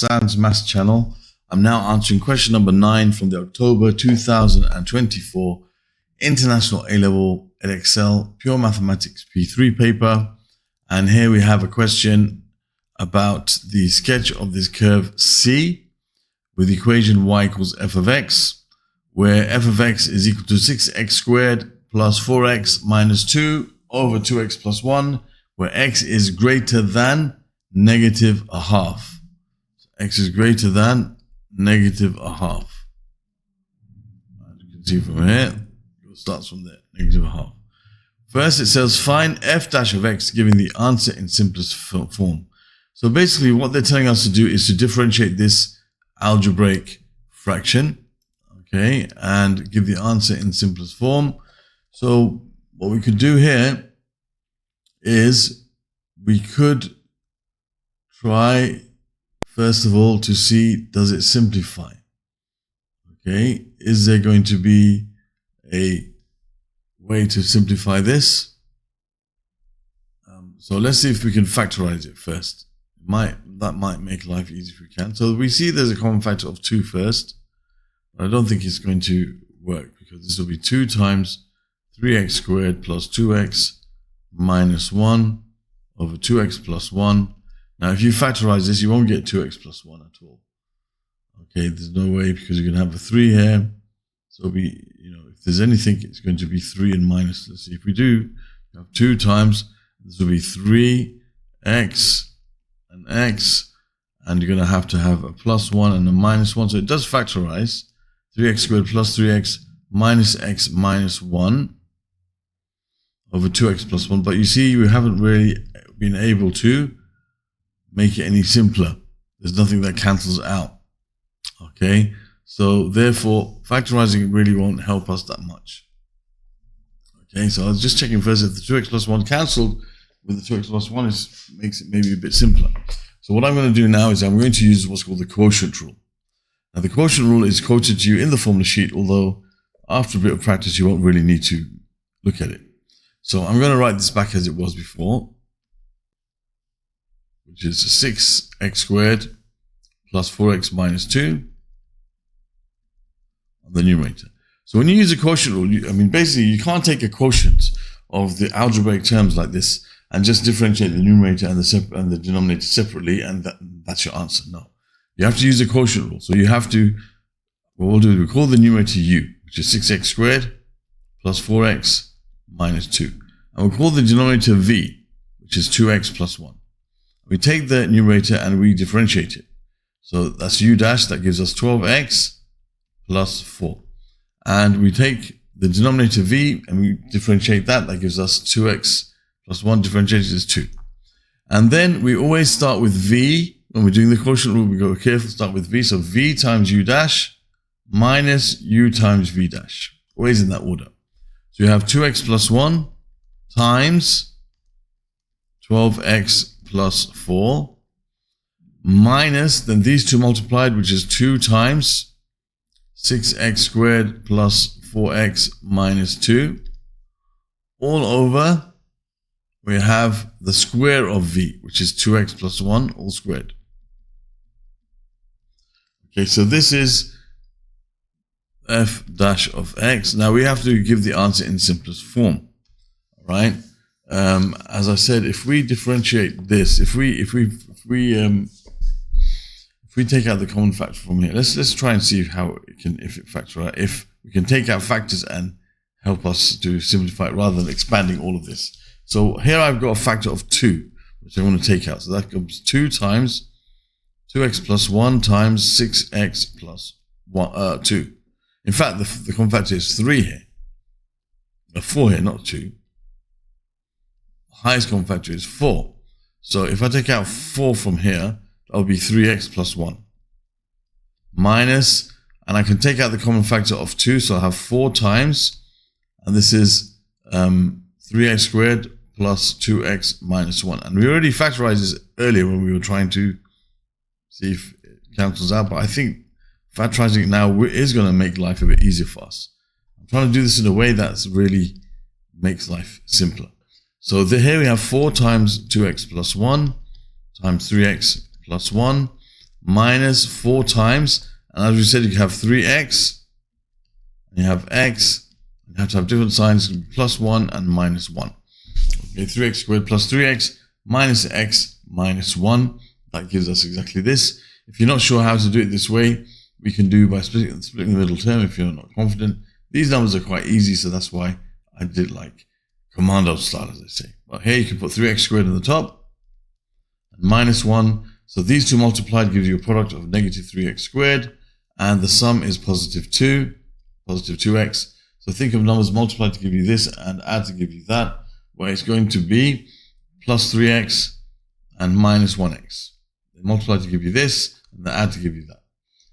Sam's Maths channel. I'm now answering question number 9 from the October 2024 International A-Level Edexcel Pure Mathematics P3 paper. And here we have a question about the sketch of this curve C with the equation y equals f of x, where f of x is equal to 6x squared plus 4x minus 2 over 2x plus 1, where x is greater than negative a half. So x is greater than negative a half. As you can see from here, it starts from there, negative a half. First, it says find f dash of x, giving the answer in simplest form. So basically what they're telling us to do is to differentiate this algebraic fraction, okay, and give the answer in simplest form. So what we could do here is we could try, first of all, to see, does it simplify? Okay, is there going to be a way to simplify this? So let's see if we can factorize it first. That might make life easy if we can. So we see there's a common factor of 2 first. I don't think it's going to work because this will be 2 times 3x squared plus 2x minus 1 over 2x plus 1. Now, if you factorize this, you won't get 2x plus 1 at all. Okay, there's no way because you're going to have a 3 here. So if there's anything, it's going to be 3 and minus. Let's see if we do. You have 2 times, this will be 3x and x, and you're going to have a plus 1 and a minus 1. So it does factorize. 3x squared plus 3x minus x minus 1 over 2x plus 1. But you see, we haven't really been able to make it any simpler. There's nothing that cancels out. Okay, so therefore factorizing it really won't help us that much. Okay, so I was just checking first if the 2x plus 1 cancelled with the 2x plus 1 makes it maybe a bit simpler. So what I'm going to do now is I'm going to use what's called the quotient rule. Now the quotient rule is quoted to you in the formula sheet, although after a bit of practice you won't really need to look at it. So I'm going to write this back as it was before, which is 6x squared plus 4x minus 2 on the numerator. So when you use a quotient rule, basically you can't take a quotient of the algebraic terms like this and just differentiate the numerator and the denominator separately and that's your answer. No. You have to use a quotient rule. So you have to, what we'll do is we'll call the numerator u, which is 6x squared plus 4x minus 2. And we'll call the denominator v, which is 2x plus 1. We take the numerator and we differentiate it. So that's u dash, that gives us 12x plus 4. And we take the denominator v and we differentiate that. That gives us 2x plus 1 differentiated is 2. And then we always start with v. When we're doing the quotient rule, we go careful, start with v. So v times u dash minus u times v dash. Always in that order. So you have 2x plus 1 times 12x plus 4 minus, then these two multiplied, which is 2 times 6x squared plus 4x minus 2, all over, we have the square of v, which is 2x plus 1, all squared. Okay, so this is f dash of x. Now we have to give the answer in simplest form, all right? As I said, if we differentiate this, if we take out the common factor from here, let's try and see if it factor out, if we can take out factors and help us to simplify it rather than expanding all of this. So here I've got a factor of 2, which I want to take out. So that comes 2 times 2x plus 1 times 6x plus 2. In fact, the common factor is 3 here. 4 here, not 2. Highest common factor is 4. So if I take out 4 from here, that'll be 3x plus 1. Minus, and I can take out the common factor of 2, so I have 4 times, and this is 3x squared plus 2x minus 1. And we already factorized this earlier when we were trying to see if it cancels out, but I think factorizing it now is going to make life a bit easier for us. I'm trying to do this in a way that really makes life simpler. So here we have 4 times 2x plus 1 times 3x plus 1 minus 4 times, and as we said, you have 3x, and you have x, you have to have different signs, plus 1 and minus 1. Okay, 3x squared plus 3x minus x minus 1. That gives us exactly this. If you're not sure how to do it this way, we can do by splitting the middle term if you're not confident. These numbers are quite easy, so that's why I did like commando style, as they say. But here you can put 3x squared on the top and minus 1. So these two multiplied gives you a product of negative 3x squared, and the sum is positive 2, positive 2x. So think of numbers multiplied to give you this and add to give you that, where it's going to be plus 3x and minus 1x. They multiply to give you this, and they add to give you that.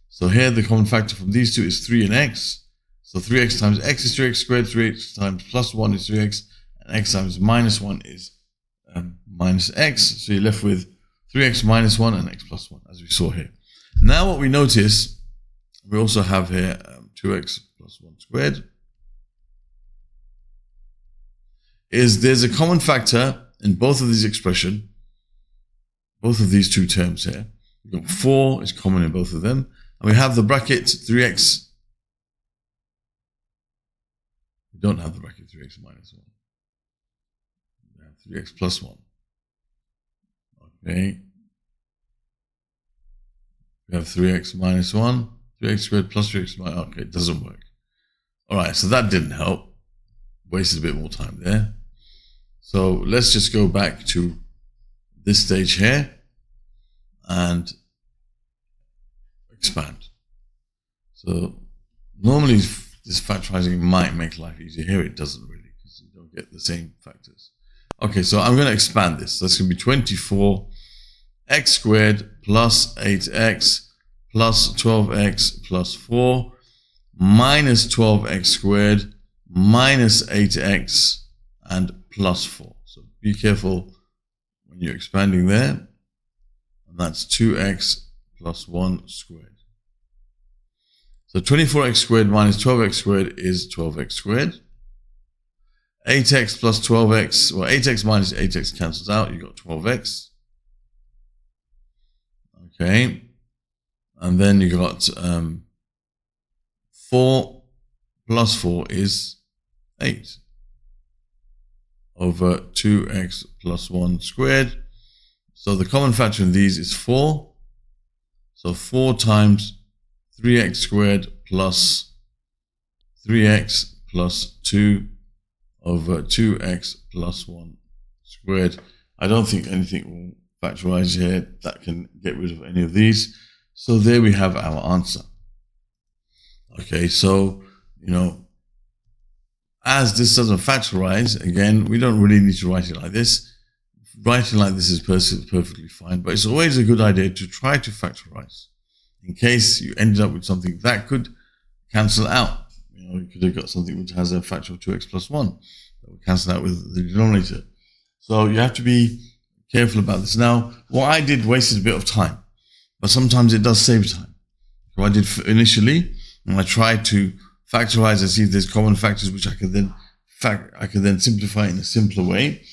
So here the common factor from these two is 3 and x. So 3x times x is 3x squared, 3x times plus 1 is 3x, and x times minus 1 is minus x. So you're left with 3x minus 1 and x plus 1, as we saw here. Now what we notice, we also have here 2x plus 1 squared, is there's a common factor in both of these expressions, both of these two terms here. We've got 4 is common in both of them, and we have the bracket 3x. We don't have the bracket 3x minus 1. We have 3x plus 1. Okay. We have 3x minus 1, 3x squared plus 3x minus 1. Okay, it doesn't work. All right, so that didn't help. Wasted a bit more time there. So let's just go back to this stage here and expand. So normally this factorizing might make life easier. Here it doesn't really, because you don't get the same factors. Okay, so I'm going to expand this. That's going to be 24 x squared plus 8x plus 12x plus 4 minus 12x squared minus 8x and plus 4. So be careful when you're expanding there. And that's 2x plus 1 squared. So 24x squared minus 12x squared is 12x squared. 8x plus 12x, well, 8x minus 8x cancels out. You got 12x. Okay. And then you got 4 plus 4 is 8 over 2x plus 1 squared. So the common factor in these is 4. So 4 times 3x squared plus 3x plus 2 over 2x plus 1 squared. I don't think anything will factorize here that can get rid of any of these. So there we have our answer. Okay, so, you know, as this doesn't factorize, again, we don't really need to write it like this. Writing like this is perfectly fine, but it's always a good idea to try to factorize in case you ended up with something that could cancel out. You know, you could have got something which has a factor of 2x plus 1 that would cancel out with the denominator. So you have to be careful about this. Now, what I did wasted a bit of time, but sometimes it does save time. So I did initially, and I tried to factorize and see if there's common factors which I could then simplify in a simpler way.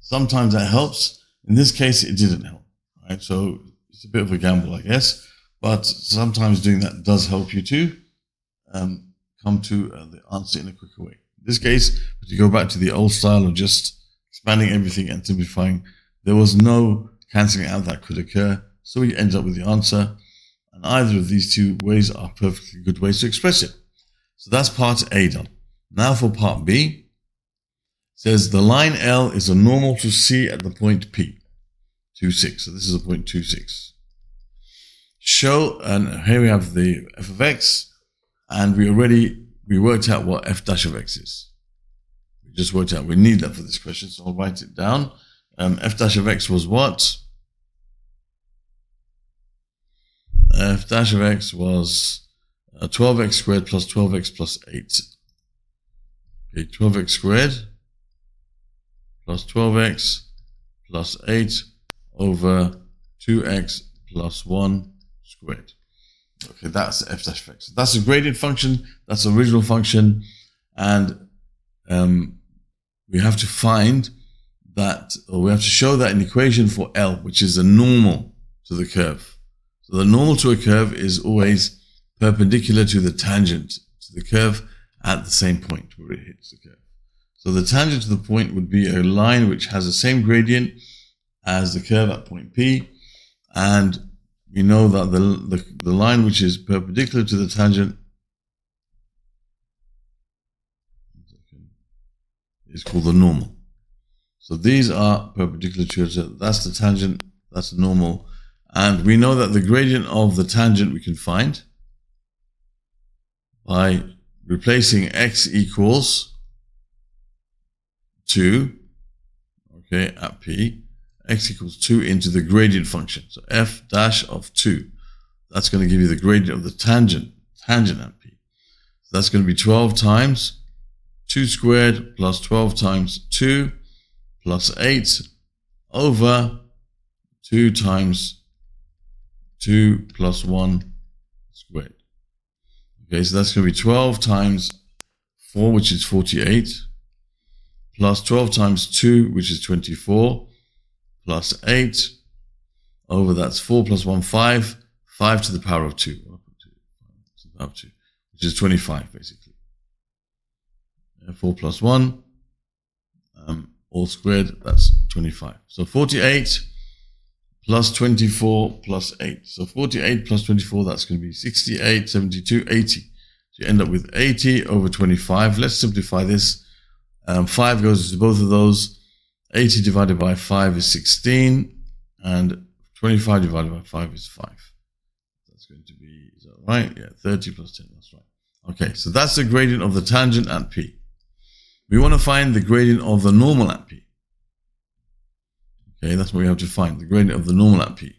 Sometimes that helps. In this case, it didn't help. Right? So it's a bit of a gamble, I guess. But sometimes doing that does help you to come to the answer in a quicker way. In this case, if you go back to the old style of just expanding everything and simplifying, there was no cancelling out that could occur. So we end up with the answer. And either of these two ways are perfectly good ways to express it. So that's part A done. Now for part B. It says the line L is a normal to C at the point P. 2, 6. So this is a point 2, 6. Show, and here we have the f of x, and we worked out what f dash of x is. We just worked out we need that for this question, so I'll write it down. F dash of x was what? F dash of x was 12x squared plus 12x plus 8. Okay, 12x squared plus 12x plus 8 over 2x plus 1 squared. Okay, that's f dash of x. That's a gradient function. That's the original function. And we have to find that, or we have to show that an equation for L, which is a normal to the curve. So the normal to a curve is always perpendicular to the tangent to the curve at the same point where it hits the curve. So the tangent to the point would be a line which has the same gradient as the curve at point P, and we know that the line which is perpendicular to the tangent is called the normal. So these are perpendicular to each other. That's the tangent, that's the normal. And we know that the gradient of the tangent we can find by replacing x equals 2, okay, at P, x equals 2 into the gradient function. So f dash of 2. That's going to give you the gradient of the tangent at P. So that's going to be 12 times 2 squared plus 12 times 2 plus 8 over 2 times 2 plus 1 squared. Okay, so that's going to be 12 times 4, which is 48, plus 12 times 2, which is 24, plus 8 over, that's 4 plus 1, 5, 5 to the power of 2, which is 25 basically. 4 plus 1, all squared, that's 25. So 48 plus 24 plus 8. So 48 plus 24, that's going to be 68, 72, 80. So you end up with 80 over 25. Let's simplify this. 5 goes to both of those. 80 divided by 5 is 16, and 25 divided by 5 is 5. That's going to be, is that right? Yeah, 30 plus 10, that's right. Okay, so that's the gradient of the tangent at P. We want to find the gradient of the normal at P. Okay, that's what we have to find, the gradient of the normal at P.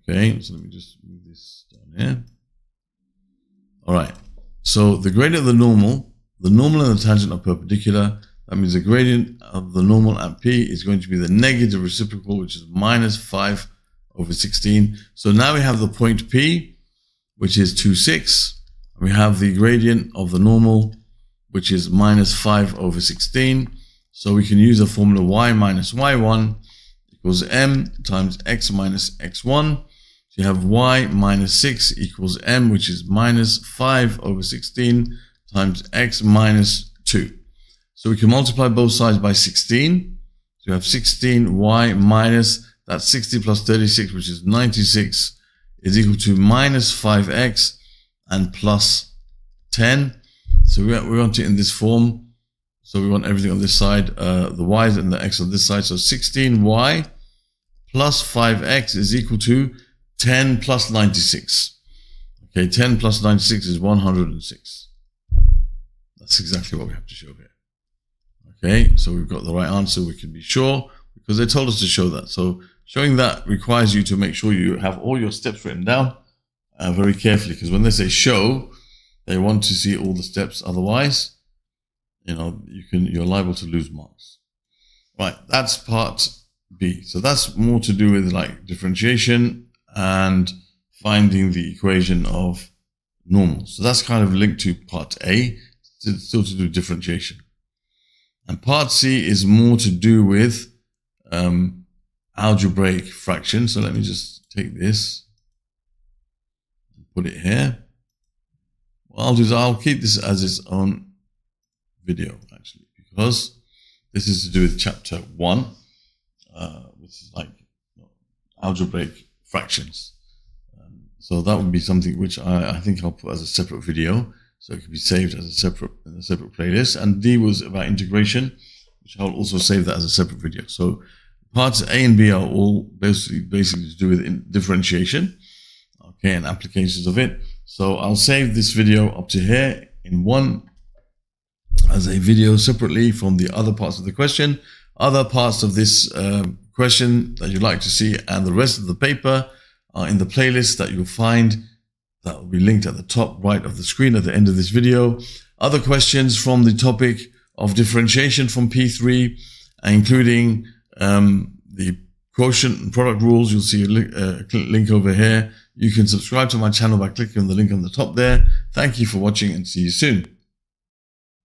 Okay, so let me just move this down here. All right, so the gradient of the normal and the tangent are perpendicular. That means the gradient of the normal at P is going to be the negative reciprocal, which is minus 5 over 16. So now we have the point P, which is 2, 6. And we have the gradient of the normal, which is minus 5 over 16. So we can use the formula y minus y1 equals m times x minus x1. So you have y minus 6 equals m, which is minus 5 over 16 times x minus 2. So we can multiply both sides by 16. So you have 16y minus, that's 60 plus 36, which is 96, is equal to minus 5x and plus 10. So we want it in this form. So we want everything on this side, the y's and the x on this side. So 16y plus 5x is equal to 10 plus 96. Okay, 10 plus 96 is 106. That's exactly what we have to show here. Okay, so we've got the right answer, we can be sure, because they told us to show that. So showing that requires you to make sure you have all your steps written down very carefully, because when they say show, they want to see all the steps. Otherwise, you know, you're liable to lose marks. Right, that's part B. So that's more to do with like differentiation and finding the equation of normal. So that's kind of linked to part A, still to do differentiation. And part C is more to do with algebraic fractions. So let me just take this and put it here. What I'll do is I'll keep this as its own video, actually, because this is to do with chapter 1, which is like algebraic fractions. So that would be something which I think I'll put as a separate video, so it can be saved as a separate playlist. And D was about integration, which I'll also save that as a separate video. So parts A and B are all basically to do with differentiation, okay, and applications of it. So I'll save this video up to here in one as a video separately from the other parts of the question. Other parts of this question that you'd like to see and the rest of the paper are in the playlist that you'll find, that will be linked at the top right of the screen at the end of this video. Other questions from the topic of differentiation from P3, including the quotient and product rules, you'll see a link over here. You can subscribe to my channel by clicking on the link on the top there. Thank you for watching and see you soon.